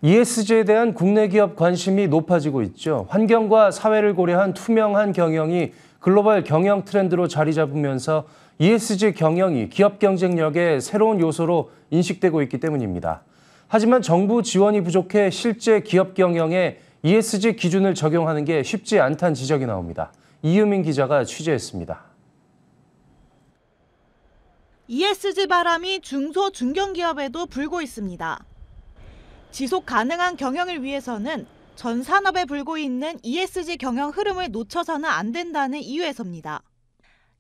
ESG에 대한 국내 기업 관심이 높아지고 있죠. 환경과 사회를 고려한 투명한 경영이 글로벌 경영 트렌드로 자리 잡으면서 ESG 경영이 기업 경쟁력의 새로운 요소로 인식되고 있기 때문입니다. 하지만 정부 지원이 부족해 실제 기업 경영에 ESG 기준을 적용하는 게 쉽지 않다는 지적이 나옵니다. 이유민 기자가 취재했습니다. ESG 바람이 중소, 중견기업에도 불고 있습니다. 지속 가능한 경영을 위해서는 전 산업에 불고 있는 ESG 경영 흐름을 놓쳐서는 안 된다는 이유에서입니다.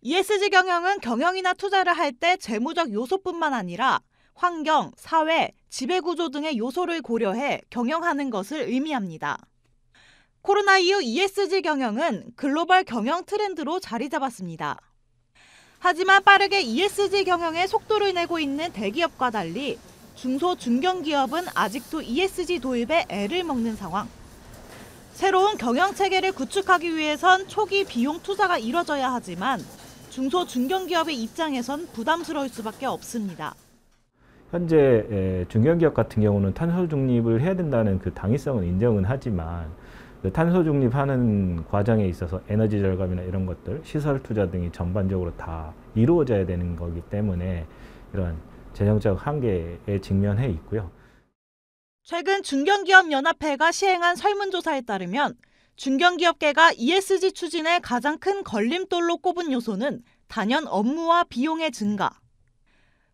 ESG 경영은 경영이나 투자를 할 때 재무적 요소뿐만 아니라 환경, 사회, 지배구조 등의 요소를 고려해 경영하는 것을 의미합니다. 코로나 이후 ESG 경영은 글로벌 경영 트렌드로 자리 잡았습니다. 하지만 빠르게 ESG 경영에 속도를 내고 있는 대기업과 달리 중소, 중견기업은 아직도 ESG 도입에 애를 먹는 상황. 새로운 경영체계를 구축하기 위해선 초기 비용 투자가 이뤄져야 하지만 중소, 중견기업의 입장에선 부담스러울 수밖에 없습니다. 현재 중견기업 같은 경우는 탄소 중립을 해야 된다는 그 당위성은 인정은 하지만 그 탄소 중립하는 과정에 있어서 에너지 절감이나 이런 것들, 시설 투자 등이 전반적으로 다 이루어져야 되는 거기 때문에 이런 재정적 한계에 직면해 있고요. 최근 중견기업연합회가 시행한 설문조사에 따르면 중견기업계가 ESG 추진의 가장 큰 걸림돌로 꼽은 요소는 단연 업무와 비용의 증가.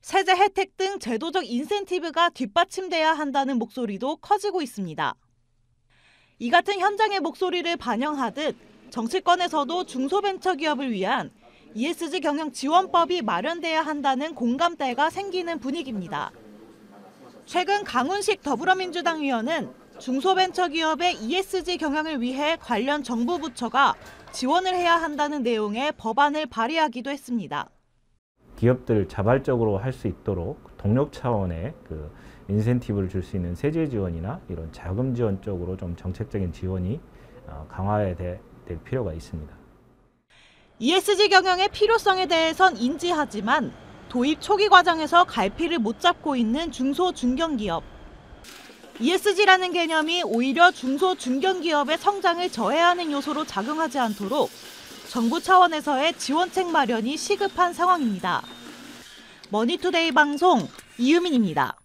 세제 혜택 등 제도적 인센티브가 뒷받침돼야 한다는 목소리도 커지고 있습니다. 이 같은 현장의 목소리를 반영하듯 정치권에서도 중소벤처기업을 위한 ESG 경영 지원법이 마련돼야 한다는 공감대가 생기는 분위기입니다. 최근 강훈식 더불어민주당 의원은 중소벤처기업의 ESG 경영을 위해 관련 정부 부처가 지원을 해야 한다는 내용의 법안을 발의하기도 했습니다. 기업들 자발적으로 할 수 있도록 동력 차원의 그 인센티브를 줄 수 있는 세제 지원이나 이런 자금 지원 쪽으로 좀 정책적인 지원이 강화해야 될 필요가 있습니다. ESG 경영의 필요성에 대해선 인지하지만 도입 초기 과정에서 갈피를 못 잡고 있는 중소, 중견기업. ESG라는 개념이 오히려 중소, 중견기업의 성장을 저해하는 요소로 작용하지 않도록 정부 차원에서의 지원책 마련이 시급한 상황입니다. 머니투데이 방송 이유민입니다.